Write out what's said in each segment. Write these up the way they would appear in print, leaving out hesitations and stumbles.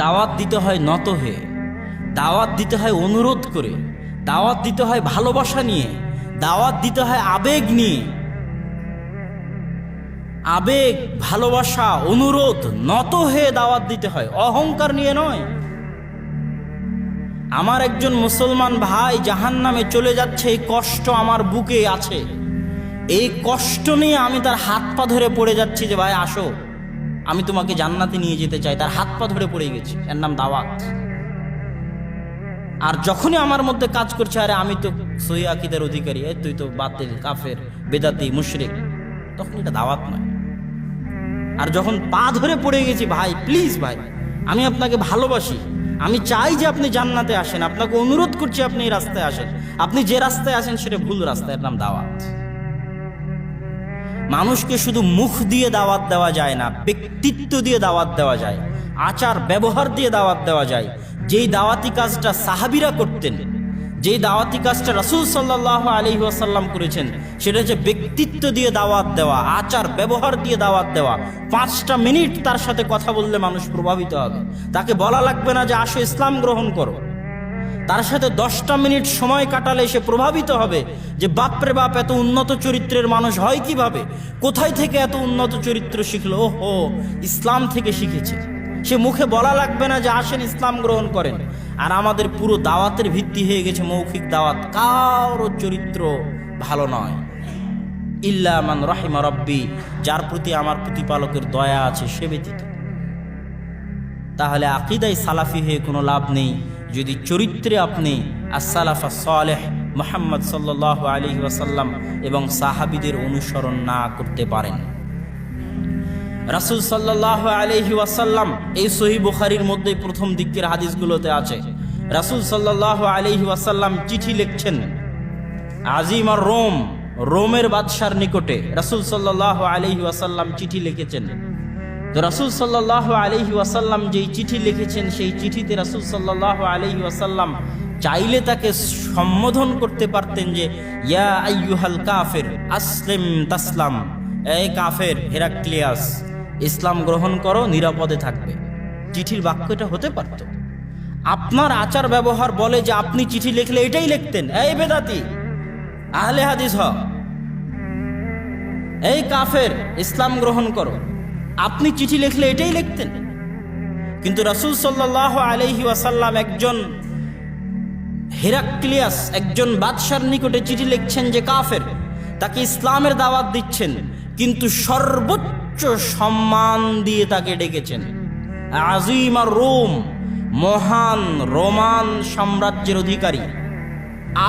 দাওয়াত দিতে হয় নত হয়ে, দাওয়াত দিতে হয় অনুরোধ করে, দাওয়াত দিতে হয় ভালোবাসা নিয়ে, দাওয়াত দিতে হয় আবেগ নিয়ে। আবেগ, ভালোবাসা, অনুরোধ, নত হয়ে দাওয়াত দিতে হয়, অহংকার নিয়ে নয়। আমার একজন মুসলমান ভাই জাহান্নামে চলে যাচ্ছে, এই কষ্ট আমার বুকে আছে। এই কষ্ট নিয়ে আমি তার হাত পা ধরে পড়ে যাচ্ছি যে ভাই আসো, আমি তোমাকে জান্নাতে নিয়ে যেতে চাই। তার হাত পা ধরে পড়ে গেছি, এর নাম দাওয়াত। আর যখনই আমার মধ্যে কাজ করছে, আরে আমি তো সহি আকীদার অধিকারী, তুই তো বাতিল, কাফের, বেদাতি, মুশরিক, তখন এটা দাওয়াত নয়। আর যখন পা ধরে পড়ে গেছি, ভাই প্লিজ ভাই, আমি আপনাকে ভালোবাসি, আমি চাই যে আপনি জান্নাতে আসেন, আপনাকে অনুরোধ করছি আপনি এই রাস্তায় আসেন, আপনি যে রাস্তায় আসেন সেটা ভুল রাস্তা, এর নাম দাওয়াত। মানুষকে শুধু মুখ দিয়ে দাওয়াত দেওয়া যায় না, ব্যক্তিত্ব দিয়ে দাওয়াত দেওয়া যায়, আচার ব্যবহার দিয়ে দাওয়াত দেওয়া যায়। যেই দাওয়াতি কাজটা সাহাবীরা করতেন, যেই দাওয়াতি কাজটা রাসূল সাল্লাল্লাহু আলাইহি ওয়াসাল্লাম করেছেন, সেটা হচ্ছে ব্যক্তিত্ব দিয়ে দাওয়াত দেওয়া, আচার ব্যবহার দিয়ে দাওয়াত দেওয়া। 5টা মিনিট তার সাথে কথা বললে মানুষ প্রভাবিত হবে। তাকে বলা লাগবে না যে আসো ইসলাম গ্রহণ করো, তার সাথে 10টা মিনিট সময় কাটালে সে প্রভাবিত হবে যে বাপরে বাপ, এত উন্নত চরিত্রের মানুষ হয় কিভাবে, কোথায় থেকে এত উন্নত চরিত্র শিখলো, ওহো ইসলাম থেকে শিখেছে। সে মুখে বলা লাগবে না যে আসেন ইসলাম গ্রহণ করেন। আর আমাদের পুরো দাওয়াতের ভিত্তি হয়ে গেছে মৌখিক দাওয়াত, কারো চরিত্র ভালো নয়, ইল্লা মান রাহিমা রব্বি, যার প্রতি আমার প্রতিপালকের দয়া আছে সে ব্যতীত। তাহলে আকীদায় সালাফি হয়ে কোনো লাভ নেই যদি চরিত্রে আপনি as-সালাফা সালেহ মুহাম্মদ সাল্লাল্লাহু আলাইহি ওয়াসাল্লাম এবং সাহাবীদের অনুসরণ না করতে পারেন। রাসূল সাল্লাল্লাহু আলাইহি ওয়াসাল্লাম, এই সহিহ বুখারীর মধ্যে প্রথম দিকের হাদিসগুলোতে আছে, রাসূল সাল্লাল্লাহু আলাইহি ওয়াসাল্লাম চিঠি লিখছেন আজিম আর রোমের বাদশার নিকটে। রাসূল সাল্লাল্লাহু আলাইহি ওয়াসাল্লাম চিঠি লিখেছেন। তো রাসূল সাল্লাল্লাহু আলাইহি ওয়াসাল্লাম যেই চিঠি লিখেছেন, সেই চিঠিতে রাসূল সাল্লাল্লাহু আলাইহি ওয়াসাল্লাম চাইলে তাকে সম্বোধন করতে পারতেন যে ইয়া আইয়ুহাল কাফির আসলিম তাসলাম, এই কাফের হেরাক্লিয়াস, ইসলাম গ্রহণ করো, নিরাপদে থাকবে। চিঠির বাক্যটা হতে পারত। আপনার আচার ব্যবহার বলে যে আপনি চিঠি লিখলে এটাই লিখতেন, এই বেদাতি, আহলে হাদিস হ, এই কাফের, ইসলাম গ্রহণ করো। আপনি চিঠি লিখলে এটাই লিখতেন। কিন্তু রাসূল সাল্লাল্লাহু আলাইহি ওয়াসাল্লাম একজন হেরাক্লিয়াস, একজন বাদশার নিকটে চিঠি লিখছেন যে কাফের, তাকে ইসলামের দাওয়াত দিচ্ছেন, কিন্তু সর্বোচ্চ সম্মান দিয়ে তাকে ডেকেছেন আজিম আর রোম, মহান রোমান সাম্রাজ্যের অধিকারী।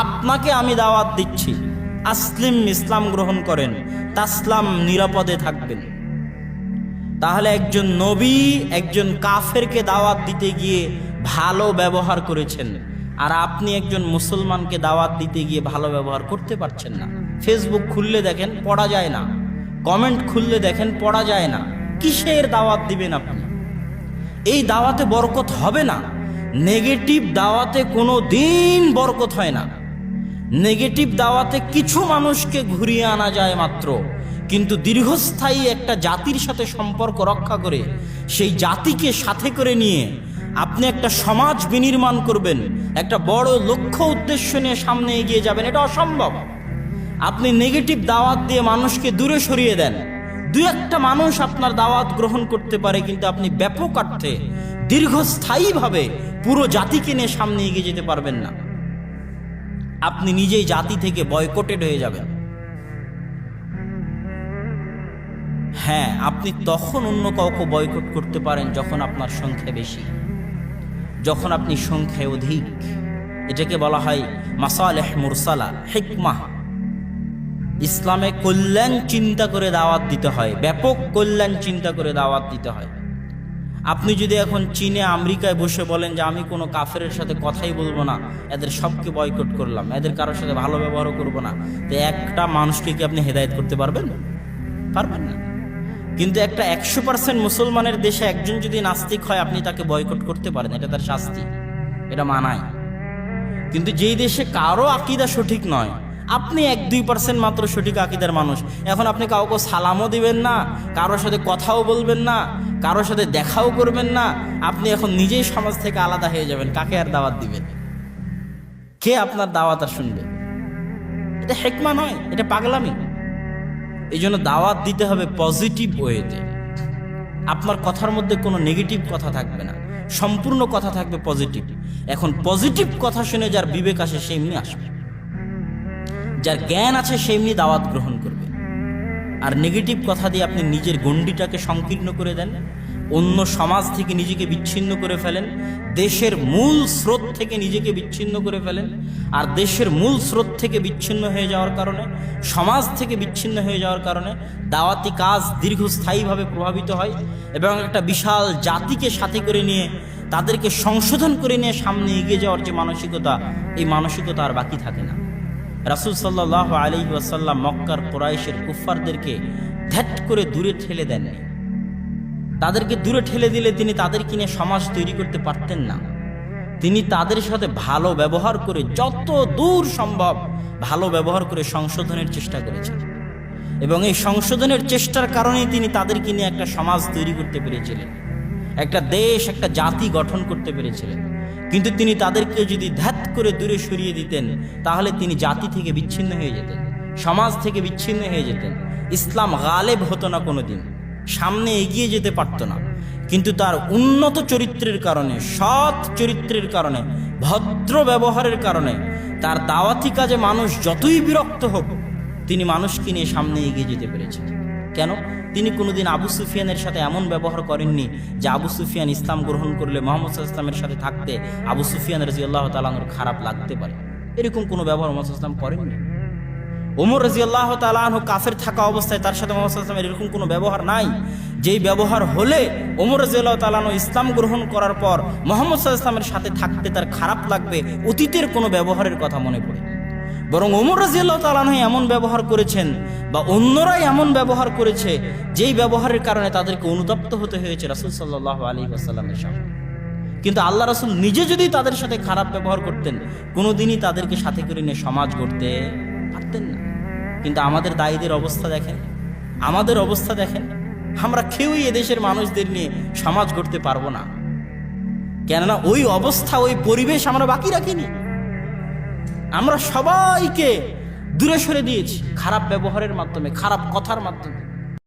আপনাকে আমি দাওয়াত দিচ্ছি, আসলিম, ইসলাম গ্রহণ করেন, তাসলাম, নিরাপদে থাকবেন। তাহলে একজন নবী একজন কাফেরকে দাওয়াত দিতে গিয়ে ভালো ব্যবহার করেছেন, আর আপনি একজন মুসলমানকে দাওয়াত দিতে গিয়ে ভালো ব্যবহার করতে পারছেন না। ফেসবুক খুললে দেখেন পড়া যায় না, কমেন্ট খুললে দেখেন পড়া যায় না। কিসের দাওয়াত দিবেন আপনি? এই দাওয়াতে বরকত হবে না। নেগেটিভ দাওয়াতে কোনো দিন বরকত হয় না। নেগেটিভ দাওয়াতে কিছু মানুষকে ঘুরিয়ে আনা যায় মাত্র, কিন্তু দীর্ঘস্থায়ী একটা জাতির সাথে সম্পর্ক রক্ষা করে সেই জাতিকে সাথে করে নিয়ে আপনি একটা সমাজ বিনির্মাণ করবেন, একটা বড় লক্ষ্য উদ্দেশ্য নিয়ে সামনে এগিয়ে যাবেন, এটা অসম্ভব। আপনি নেগেটিভ দাওয়াত দিয়ে মানুষকে দূরে সরিয়ে দেন, 2-1টা মানুষ আপনার দাওয়াত গ্রহণ করতে পারে, কিন্তু আপনি ব্যাপক অর্থে দীর্ঘস্থায়ীভাবে পুরো জাতিকে নিয়ে সামনে এগিয়ে যেতে পারবেন না। আপনি নিজেই জাতি থেকে বয়কটেড হয়ে যাবেন। হ্যাঁ, আপনি তখন অন্য কাউকে বয়কট করতে পারেন যখন আপনার সংখ্যা বেশি, যখন আপনি সংখ্যায় অধিক। এটাকে বলা হয় মাসালেহ মুরসালা, হিকমাহ। ইসলামে কল্যাণ চিন্তা করে দাওয়াত দিতে হয়, ব্যাপক কল্যাণ চিন্তা করে দাওয়াত দিতে হয়। আপনি যদি এখন চীনে, আমেরিকায় বসে বলেন যে আমি কোনো কাফেরের সাথে কথাই বলবো না, এদের সবকে বয়কট করলাম, এদের কারোর সাথে ভালো ব্যবহারও করবো না, তো একটা মানুষকে কি আপনি হেদায়েত করতে পারবেন? পারবেন না। কিন্তু একটা 100% মুসলমানের দেশে একজন যদি নাস্তিক হয়, আপনি তাকে বয়কট করতে পারেন, এটা তার শাস্তি, এটা মানায়। কিন্তু যেই দেশে কারো আকীদা সঠিক নয়, আপনি 1-2% মাত্র সঠিক আকীদার মানুষ, এখন আপনি কাউকে সালামও দিবেন না, কারোর সাথে কথাও বলবেন না, কারোর সাথে দেখাও করবেন না, আপনি এখন নিজেই সমাজ থেকে আলাদা হয়ে যাবেন, কাকে আর দাওয়াত দিবেন? কে আপনার দাওয়াত আর শুনবে? এটা হিকমা নয়, এটা পাগলামি। এই জন্য দাওয়াত দিতে হবে পজিটিভ ওয়েতে। আপনার কথার মধ্যে কোনো নেগেটিভ কথা থাকবে না, সম্পূর্ণ কথা থাকবে পজিটিভ। এখন পজিটিভ কথা শুনে যার বিবেক আসে সে এমনি আসবে, যার জ্ঞান আছে সে এমনি দাওয়াত গ্রহণ করবে। আর নেগেটিভ কথা দিয়ে আপনি নিজের গণ্ডিটাকে সংকীর্ণ করে দেন, অন্য সমাজ থেকে নিজেকে বিচ্ছিন্ন করে ফেলেন, দেশের মূল স্রোত থেকে নিজেকে বিচ্ছিন্ন করে ফেলেন। আর দেশের মূল স্রোত থেকে বিচ্ছিন্ন হয়ে যাওয়ার কারণে, সমাজ থেকে বিচ্ছিন্ন হয়ে যাওয়ার কারণে দাওয়াতি কাজ দীর্ঘস্থায়ীভাবে প্রভাবিত হয় এবং একটা বিশাল জাতিকে সাথে করে নিয়ে তাদেরকে সংশোধন করে নিয়ে সামনে এগিয়ে যাওয়ার যে মানসিকতা, এই মানসিকতা আর বাকি থাকে না। রাসূল সাল্লাল্লাহু আলাইহি ওয়াসাল্লাম মক্কার কুরাইশের কুফফারদেরকে ধ্যাট করে দূরে ঠেলে দেননি। তাদেরকে দূরে ঠেলে দিলে তিনি তাদেরকে নিয়ে সমাজ তৈরি করতে পারতেন না। তিনি তাদের সাথে ভালো ব্যবহার করে, যত দূর সম্ভব ভালো ব্যবহার করে সংশোধনের চেষ্টা করেছেন এবং এই সংশোধনের চেষ্টার কারণেই তিনি তাদেরকে নিয়ে একটা সমাজ তৈরি করতে পেরেছিলেন, একটা দেশ, একটা জাতি গঠন করতে পেরেছিলেন। কিন্তু তিনি তাদেরকে যদি ধ্যাত করে দূরে সরিয়ে দিতেন, তাহলে তিনি জাতি থেকে বিচ্ছিন্ন হয়ে যেতেন, সমাজ থেকে বিচ্ছিন্ন হয়ে যেতেন। ইসলাম গালেব হতো না, কোনোদিন সামনে এগিয়ে যেতে পারত না। কিন্তু তার উন্নত চরিত্রের কারণে, সৎ চরিত্রের কারণে, ভদ্র ব্যবহারের কারণে, তার দাওয়াতি কাজে মানুষ যতই বিরক্ত হোক, তিনি মানুষকে নিয়ে সামনে এগিয়ে যেতে পেরেছেন। কেন? তিনি কোনোদিন আবু সুফিয়ানের সাথে এমন ব্যবহার করেননি যে আবু সুফিয়ান ইসলাম গ্রহণ করলে মুহাম্মদ সাল্লাল্লাহু আলাইহি ওয়াসাল্লামের সাথে থাকতে আবু সুফিয়ান রাদিয়াল্লাহু তাআলা আনহুর খারাপ লাগতে পারে। এরকম কোনো ব্যবহার মুহাম্মদ সাল্লাল্লাহু আলাইহি ওয়াসাল্লাম করেননি। ওমর রাদিয়াল্লাহু তাআলা আনহু কাফের থাকা অবস্থায় তার সাথে মুহাম্মদ সাল্লাল্লাহু আলাইহি ওয়াসাল্লামের এরকম কোনো ব্যবহার নাই। যেই ব্যবহার হলে ওমর রাদিয়াল্লাহু তাআলা আনহু ইসলাম গ্রহণ করার পর মুহাম্মদ সাল্লাল্লাহু আলাইহি ওয়াসাল্লামের সাথে থাকতে তার খারাপ লাগবে, অতীতের কোনো ব্যবহারের কথা মনে পড়ে। বরং ওমর রাদিয়াল্লাহু তাআলা আনহু এমন ব্যবহার করেছেন বা অন্যরাই এমন ব্যবহার করেছে যেই ব্যবহারের কারণে তাদেরকে অনুতপ্ত হতে হয়েছে রাসূল সাল্লাল্লাহু আলাইহি ওয়াসাল্লামের সামনে। কিন্তু আল্লাহ রাসূল নিজে যদি তাদের সাথে খারাপ ব্যবহার করতেন, কোনোদিনই তাদেরকে সাথে করে নিয়ে সমাজ গড়তে পারতেন না। কিন্তু আমাদের দায়ীদের অবস্থা দেখেন, আমাদের অবস্থা দেখেন, আমরা কেউই এদেশের মানুষদের নিয়ে সমাজ গড়তে পারবো না। কেননা ওই অবস্থা, ওই পরিবেশ আমরা বাকি রাখিনি। আমরা সবাইকে দূরে সরে দিয়েছি খারাপ ব্যবহারের মাধ্যমে, খারাপ কথার মাধ্যমে।